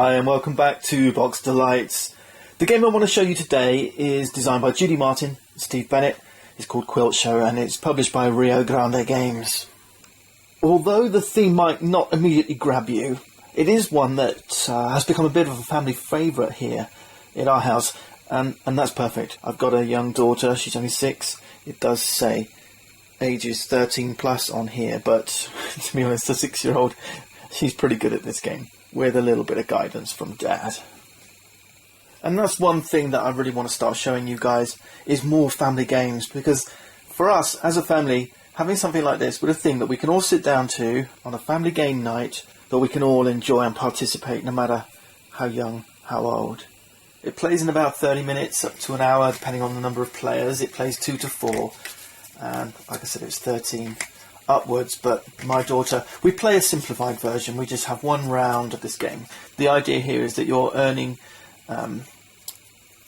Hi and welcome back to Box Delights. The game I want to show you today is designed by Judy Martin and Steve Bennett. It's called Quilt Show and it's published by Rio Grande Games. Although the theme might not immediately grab you, it is one that has become a bit of a family favourite here in our house, and that's perfect. I've got a young daughter, she's only 6. It does say ages 13 plus on here, but to be honest, a 6-year-old, she's pretty good at this game, with a little bit of guidance from Dad. And that's one thing that I really want to start showing you guys, is more family games, because for us as a family, having something like this with a thing that we can all sit down to on a family game night that we can all enjoy and participate no matter how young, how old. It plays in about 30 minutes up to an hour depending on the number of players. It plays 2 to 4 and like I said, it's 13 upwards, but my daughter, we play a simplified version. We just have one round of this game. The idea here is that you're earning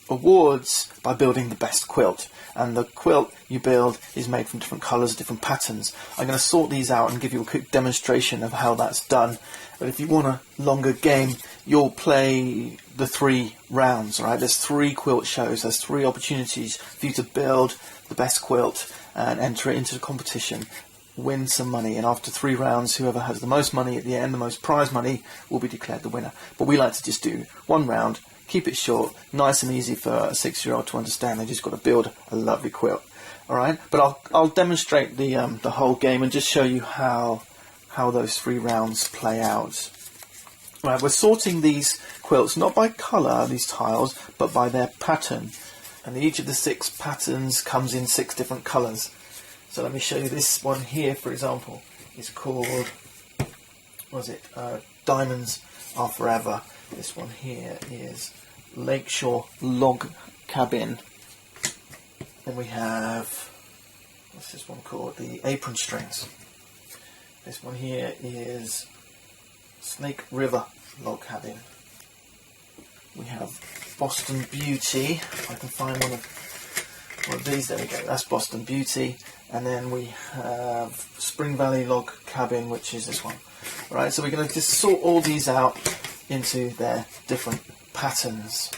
awards by building the best quilt, and the quilt you build is made from different colours, different patterns. I'm going to sort these out and give you a quick demonstration of how that's done, but if you want a longer game, you'll play the 3 rounds. Right? There's 3 quilt shows, there's 3 opportunities for you to build the best quilt and enter it into the competition, win some money, and after 3 rounds, whoever has the most money at the end, the most prize money, will be declared the winner. But we like to just do 1 round, keep it short, nice and easy for a 6-year-old to understand. They just got to build a lovely quilt. All right, but I'll demonstrate the whole game and just show you how those 3 rounds play out. Right, we're sorting these quilts not by colour, these tiles, but by their pattern. And each of the 6 patterns comes in 6 different colours. So let me show you this one here, for example. It's called, what is it? Diamonds Are Forever. This one here is Lakeshore Log Cabin. Then we have, what's this one called? The Apron Strings. This one here is Snake River Log Cabin. We have Boston Beauty. If I can find one of these, there we go. That's Boston Beauty. And then we have Spring Valley Log Cabin, which is this one. All right, so we're going to just sort all these out into their different patterns.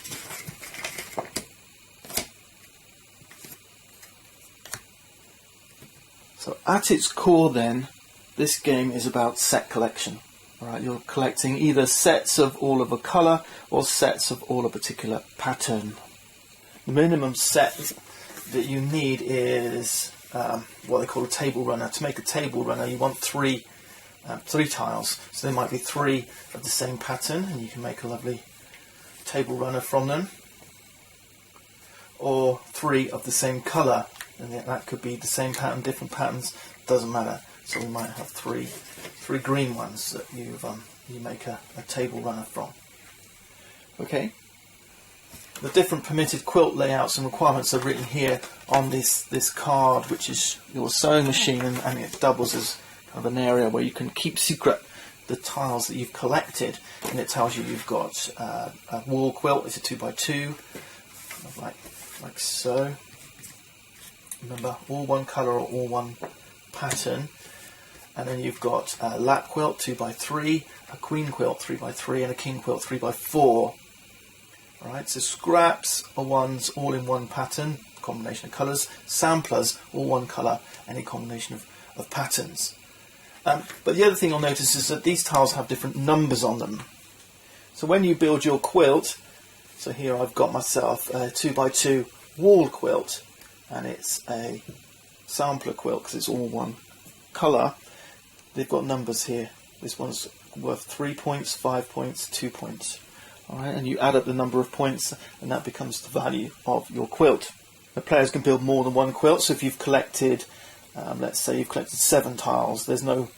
So at its core then, this game is about set collection. All right, you're collecting either sets of all of a colour or sets of all a particular pattern. The minimum set that you need is what they call a table runner. To make a table runner, you want 3 tiles. So there might be 3 of the same pattern, and you can make a lovely table runner from them. Or 3 of the same colour, and that could be the same pattern, different patterns, doesn't matter. So we might have 3 green ones that you make a table runner from. Okay. The different permitted quilt layouts and requirements are written here on this card, which is your sewing machine, and it doubles as kind of an area where you can keep secret the tiles that you've collected. And it tells you you've got a wall quilt. It's a 2x2, kind of like so. Remember, all one colour or all one pattern. And then you've got a lap quilt 2x3, a queen quilt 3x3, and a king quilt 3x4. Alright, so scraps are ones all in one pattern, combination of colours. Samplers, all one colour, any combination of patterns. But the other thing you'll notice is that these tiles have different numbers on them. So when you build your quilt, so here I've got myself a 2x2 wall quilt, and it's a sampler quilt because it's all one colour. They've got numbers here. This one's worth 3 points, 5 points, 2 points. Alright, and you add up the number of points and that becomes the value of your quilt. The players can build more than one quilt, so if you've collected, let's say you've collected 7 tiles, there's no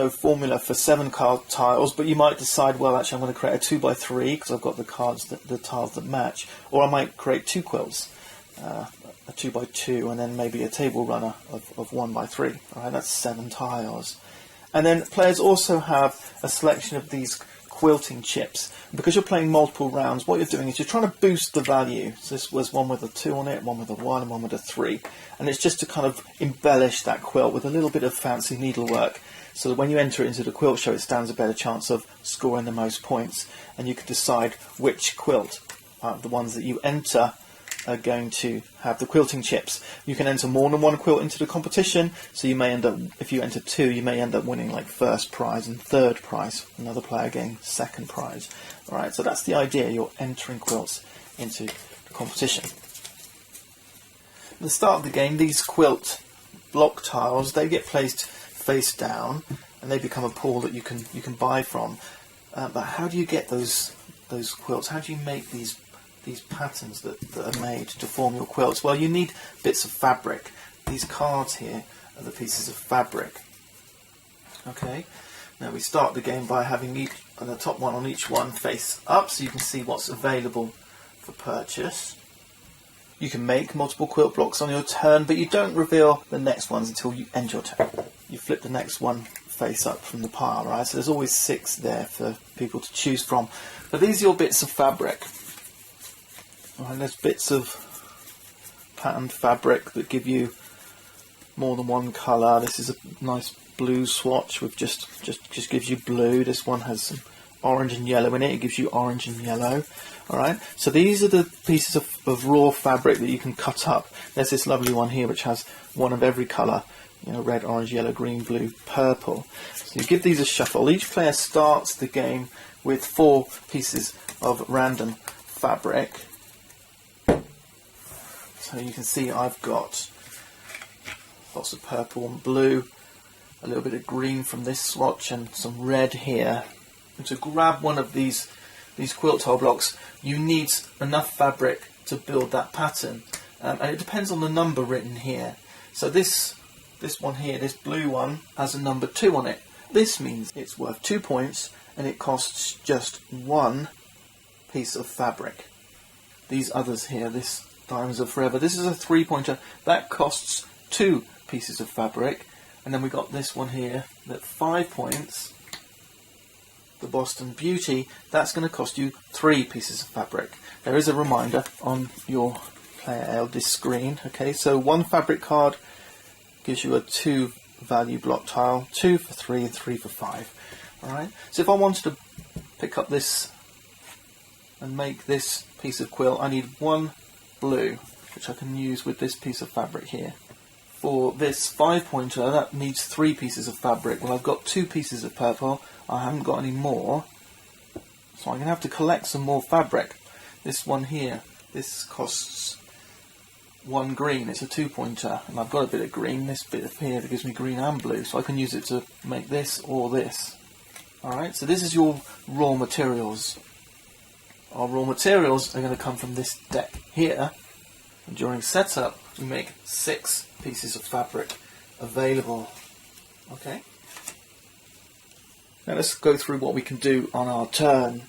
formula for 7 tiles, but you might decide, well actually I'm going to create a 2x3 because I've got the tiles that match, or I might create 2 quilts, a 2x2 and then maybe a table runner of 1x3. Alright, that's 7 tiles. And then players also have a selection of these quilting chips. And because you're playing multiple rounds, what you're doing is you're trying to boost the value. So this was one with a 2 on it, one with a 1 and one with a 3. And it's just to kind of embellish that quilt with a little bit of fancy needlework, so that when you enter it into the quilt show, it stands a better chance of scoring the most points. And you can decide which quilt, the ones that you enter, are going to have the quilting chips. You can enter more than one quilt into the competition, so you may end up, if you enter 2, you may end up winning like first prize and third prize, another player getting second prize. Alright, so that's the idea, you're entering quilts into the competition. At the start of the game, these quilt block tiles, they get placed face down and they become a pool that you can buy from. But how do you get those quilts? How do you make these patterns that are made to form your quilts? Well, you need bits of fabric. These cards here are the pieces of fabric. Okay, now we start the game by having the top one on each one face up, so you can see what's available for purchase. You can make multiple quilt blocks on your turn, but you don't reveal the next ones until you end your turn. You flip the next one face up from the pile, right? So there's always 6 there for people to choose from. But these are your bits of fabric. Right, there's bits of patterned fabric that give you more than one colour. This is a nice blue swatch with just gives you blue. This one has some orange and yellow in it. It gives you orange and yellow. Alright, so these are the pieces of raw fabric that you can cut up. There's this lovely one here which has one of every colour. You know, red, orange, yellow, green, blue, purple. So you give these a shuffle. Each player starts the game with 4 pieces of random fabric. So you can see I've got lots of purple and blue, a little bit of green from this swatch and some red here. And to grab one of these quilt tile blocks, you need enough fabric to build that pattern. And it depends on the number written here. So this one here, this blue one, has a number 2 on it. This means it's worth 2 points and it costs just 1 piece of fabric. These others here, this Diamonds Are Forever, this is a 3-pointer. That costs 2 pieces of fabric. And then we got this one here, that 5 points. The Boston Beauty, that's going to cost you 3 pieces of fabric. There is a reminder on your player eldest screen. Okay, so 1 fabric card gives you a 2 value block tile, 2 for 3 and 3 for 5. Alright, so if I wanted to pick up this and make this piece of quilt, I need 1 blue, which I can use with this piece of fabric here. For this 5-pointer, that needs 3 pieces of fabric. Well, I've got 2 pieces of purple, I haven't got any more, so I'm going to have to collect some more fabric. This one here, this costs 1 green, it's a 2-pointer, and I've got a bit of green, this bit of here that gives me green and blue, so I can use it to make this or this. Alright, so this is your raw materials. Our raw materials are going to come from this deck here, and during setup we make 6 pieces of fabric available. Okay? Now let's go through what we can do on our turn.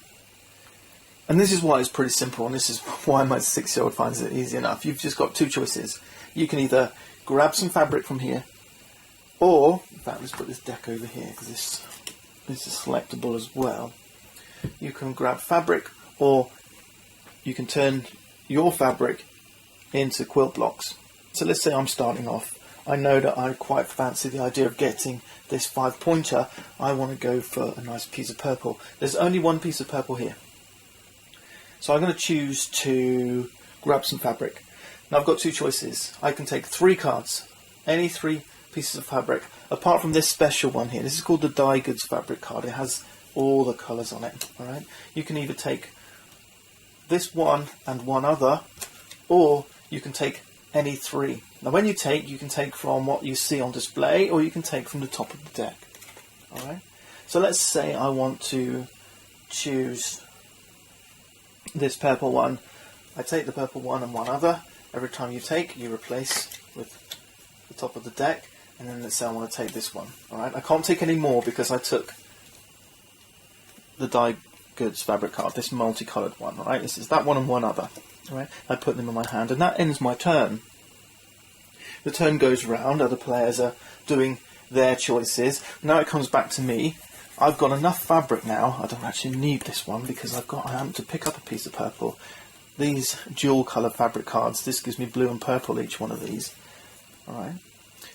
And this is why it's pretty simple, and this is why my 6-year-old finds it easy enough. You've just got 2 choices. You can either grab some fabric from here, or, in fact, let's put this deck over here, because this is selectable as well. You can grab fabric, or you can turn your fabric into quilt blocks. So let's say I'm starting off. I know that I quite fancy the idea of getting this 5-pointer. I want to go for a nice piece of purple. There's only 1 piece of purple here. So I'm going to choose to grab some fabric. Now I've got 2 choices. I can take 3 cards, any 3 pieces of fabric, apart from this special one here. This is called the Die Goods fabric card. It has all the colours on it. Alright? You can either take this one and 1 other, or you can take any 3. Now when you can take from what you see on display, or you can take from the top of the deck. Alright? So let's say I want to choose this purple one. I take the purple one and 1 other. Every time you take, you replace with the top of the deck, and then let's say I want to take this one. Alright? I can't take any more because I took the Die Goods fabric card, this multicoloured one. Alright? This is that one and 1 other. Alright? I put them in my hand, and that ends my turn. The turn goes round, other players are doing their choices. Now it comes back to me. I've got enough fabric now. I don't actually need this one because I am to pick up a piece of purple. These dual colour fabric cards, this gives me blue and purple each one of these. Alright.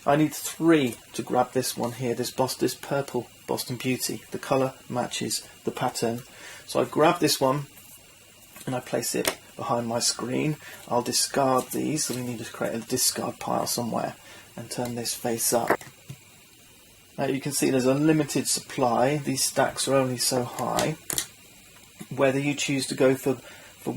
I need 3 to grab this one here, this purple Boston Beauty. The colour matches the pattern. So I grab this one and I place it behind my screen. I'll discard these, so we need to create a discard pile somewhere and turn this face up. Now you can see there's a limited supply. These stacks are only so high. Whether you choose to go for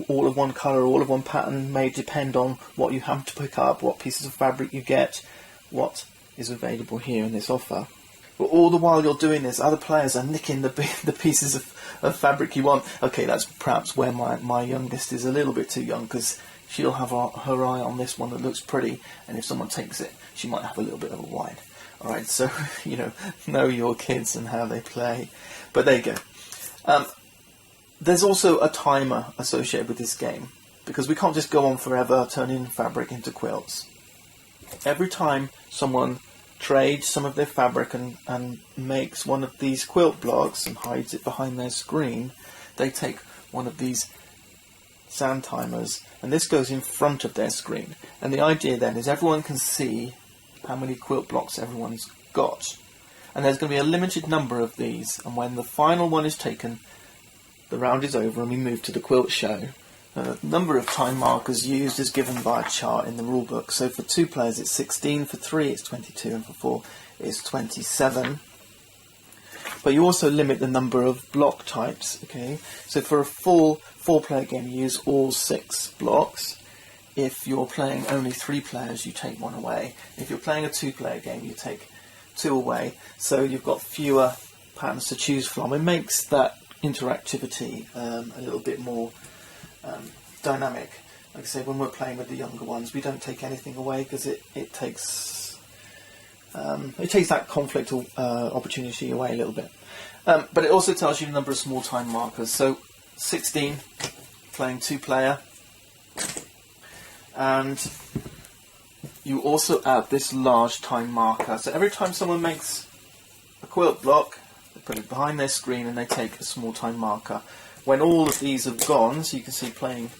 all of one colour or all of one pattern may depend on what you have to pick up, what pieces of fabric you get, what is available here in this offer. But all the while you're doing this, other players are nicking the pieces of fabric you want. Okay, that's perhaps where my youngest is a little bit too young, because she'll have her eye on this one that looks pretty, and if someone takes it, she might have a little bit of a whine. Alright, so, know your kids and how they play. But there you go. There's also a timer associated with this game, because we can't just go on forever turning fabric into quilts. Every time someone trades some of their fabric and makes one of these quilt blocks and hides it behind their screen, they take one of these sand timers, and this goes in front of their screen. And the idea then is everyone can see how many quilt blocks everyone's got. And there's going to be a limited number of these, and when the final one is taken, the round is over and we move to the quilt show. The number of time markers used is given by a chart in the rulebook. So for 2 players it's 16, for 3 it's 22, and for 4 it's 27. But you also limit the number of block types. Okay, so for a full 4-player game you use all 6 blocks. If you're playing only 3 players, you take 1 away. If you're playing a 2-player game, you take 2 away. So you've got fewer patterns to choose from. It makes that interactivity a little bit more dynamic. Like I say, when we're playing with the younger ones, we don't take anything away because it takes that conflict opportunity away a little bit. But it also tells you the number of small time markers. So 16, playing 2-player. And you also add this large time marker. So every time someone makes a quilt block, they put it behind their screen and they take a small time marker. When all of these have gone, so you can see playing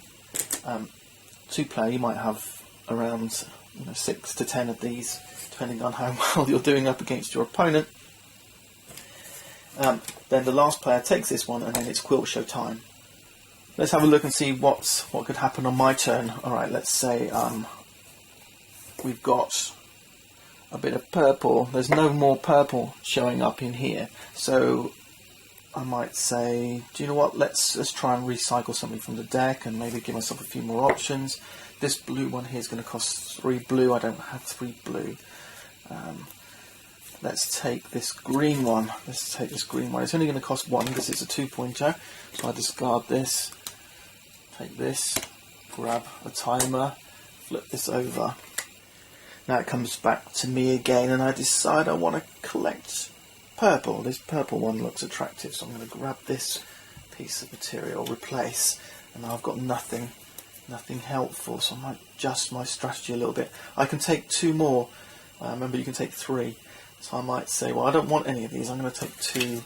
2-player, you might have around 6 to 10 of these, depending on how well you're doing up against your opponent. Then the last player takes this one, and then it's quilt show time. Let's have a look and see what could happen on my turn. Alright, let's say we've got a bit of purple. There's no more purple showing up in here. So I might say, do you know what, let's try and recycle something from the deck and maybe give myself a few more options. This blue one here is going to cost 3 blue. I don't have 3 blue. Let's take this green one. It's only going to cost 1 because it's a 2-pointer. So I discard this. Take this, grab a timer, flip this over. Now it comes back to me again, and I decide I want to collect purple. This purple one looks attractive, so I'm going to grab this piece of material, replace, and now I've got nothing helpful, so I might adjust my strategy a little bit. I can take 2 more. Remember, you can take 3. So I might say, well, I don't want any of these. I'm going to take 2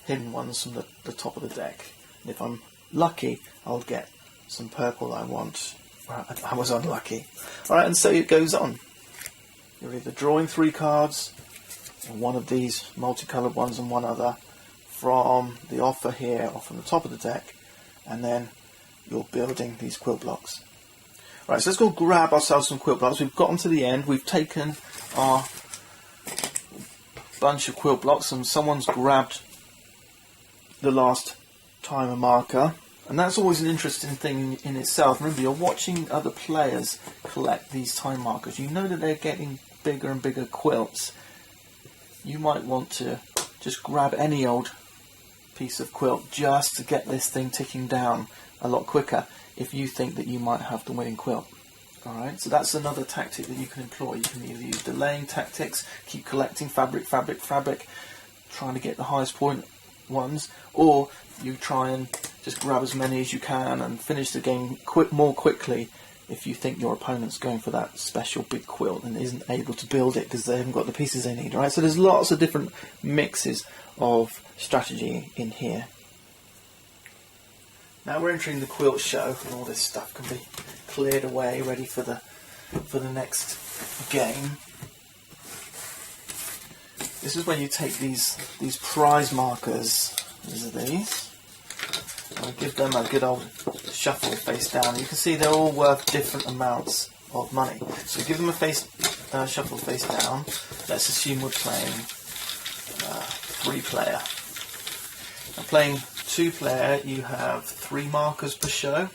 hidden ones from the top of the deck. And if I'm lucky, I'll get some purple I want. I was unlucky. Alright, and so it goes on. You're either drawing 3 cards, or one of these multicoloured ones and one other, from the offer here, or from the top of the deck, and then you're building these quilt blocks. Right, so let's go grab ourselves some quilt blocks. We've gotten to the end. We've taken our bunch of quilt blocks, and someone's grabbed the last timer marker. And that's always an interesting thing in itself. Remember, you're watching other players collect these time markers. You know that they're getting bigger and bigger quilts. You might want to just grab any old piece of quilt just to get this thing ticking down a lot quicker if you think that you might have the winning quilt. Alright, so that's another tactic that you can employ. You can either use delaying tactics, keep collecting fabric, trying to get the highest point ones, or you try and just grab as many as you can and finish the game more quickly if you think your opponent's going for that special big quilt and isn't able to build it because they haven't got the pieces they need, right? So there's lots of different mixes of strategy in here. Now we're entering the quilt show, and all this stuff can be cleared away, ready for the next game. This is when you take these prize markers, these are these, and give them a good old shuffle face down. You can see they're all worth different amounts of money. So give them a shuffle face down. Let's assume we're playing 3-player. Now playing 2-player, you have 3 markers per show.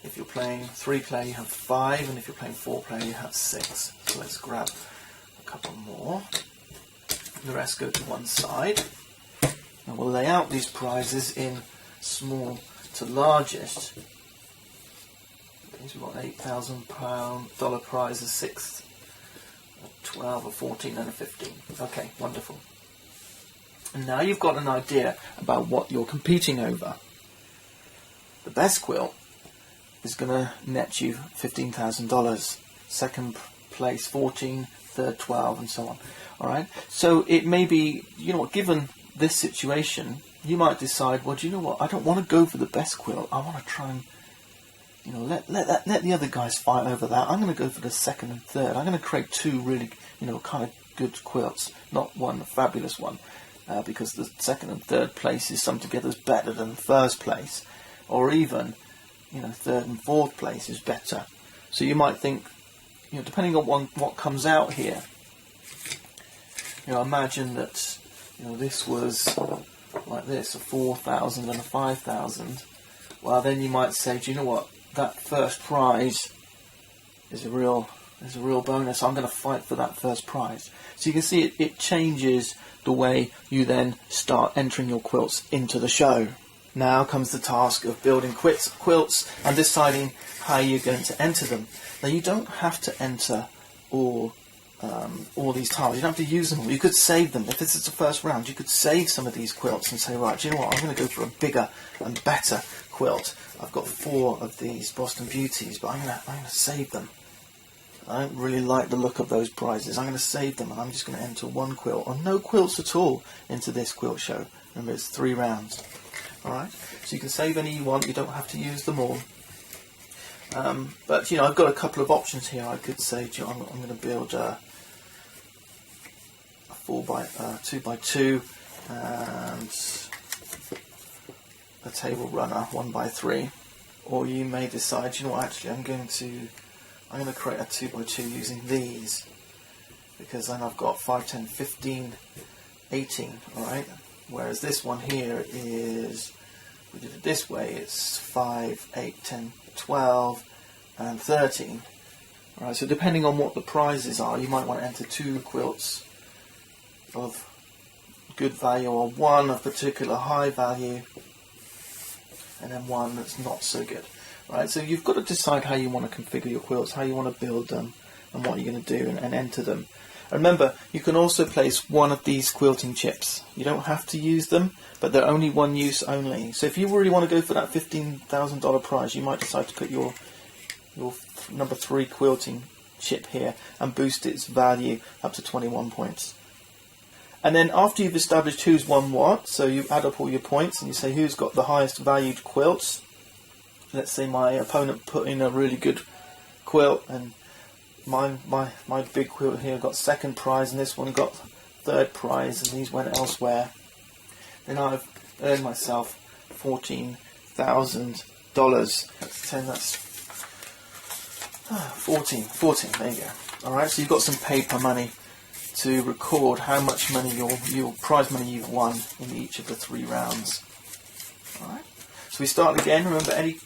If you're playing 3-player, you have 5, and if you're playing 4-player, you have 6. So let's grab a couple more. The rest go to one side. And we'll lay out these prizes in small to largest. We've got $8,000 prize, a 6, a 12, a 14 and a 15. Okay, wonderful. And now you've got an idea about what you're competing over. The best quilt is going to net you $15,000. Second place 14, third 12, and so on. Alright? So it may be, you know what, given this situation, you might decide, well, do you know what, I don't want to go for the best quilt. I want to try and, you know, let the other guys fight over that. I'm going to go for the second and third. I'm going to create 2 really, you know, kind of good quilts, not one fabulous one, because the second and third places summed together is better than first place, or even, you know, third and fourth place is better. So you might think, you know, depending on what comes out here, you know, imagine that, you know, this was like this, a 4,000 and a 5,000. Well, then you might say, do you know what? That first prize is a real bonus. I'm going to fight for that first prize. So you can see it changes the way you then start entering your quilts into the show. Now comes the task of building quilts and deciding how you're going to enter them. Now you don't have to enter all these tiles. You don't have to use them all. You could save them. If this is the first round, you could save some of these quilts and say, right, do you know what, I'm going to go for a bigger and better quilt. I've got 4 of these Boston Beauties, but I'm going to save them. I don't really like the look of those prizes. I'm going to save them, and I'm just going to enter 1 quilt, or no quilts at all, into this quilt show. Remember, it's 3 rounds. Alright, so you can save any you want. You don't have to use them all. But, you know, I've got a couple of options here. I could say, you know, I'm going to build a 2x2 and a table runner 1x3, or you may decide, you know what, actually I'm going to create a 2x2 using these, because then I've got 5, 10, 15, 18, alright, whereas this one here is, we did it this way, it's 5, 8, 10, 12 and 13. Alright, so depending on what the prizes are, you might want to enter 2 quilts of good value, or 1 of particular high value, and then 1 that's not so good. Right, so you've got to decide how you want to configure your quilts, how you want to build them, and what you're going to do, and enter them. And remember, you can also place 1 of these quilting chips. You don't have to use them, but they're only one use only. So if you really want to go for that $15,000 prize, you might decide to put your number 3 quilting chip here and boost its value up to 21 points. And then after you've established who's won what, so you add up all your points and you say who's got the highest valued quilts. Let's say my opponent put in a really good quilt, and my big quilt here got 2nd prize, and this one got 3rd prize, and these went elsewhere. Then I've earned myself $14,000. That's 10. That's 14. There you go. All right. So you've got some paper money to record how much money your prize money you've won in each of the 3 rounds. All right. So we start again. Remember, any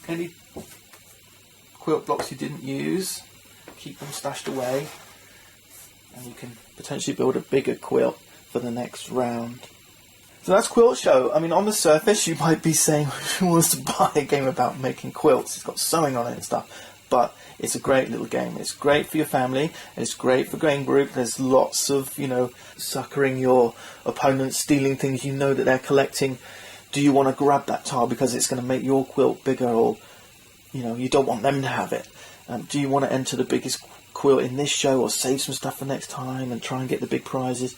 quilt blocks you didn't use, keep them stashed away, and you can potentially build a bigger quilt for the next round. So that's Quilt Show. I mean, on the surface, you might be saying, who wants to buy a game about making quilts? It's got sewing on it and stuff. But it's a great little game. It's great for your family. It's great for game group. There's lots of, you know, suckering your opponent, stealing things you know that they're collecting. Do you want to grab that tile because it's going to make your quilt bigger, or you don't want them to have it. Do you want to enter the biggest quilt in this show, or save some stuff for next time and try and get the big prizes?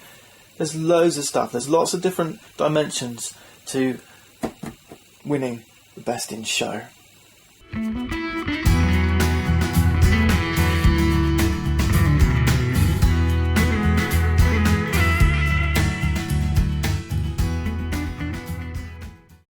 There's loads of stuff. There's lots of different dimensions to winning the best in show.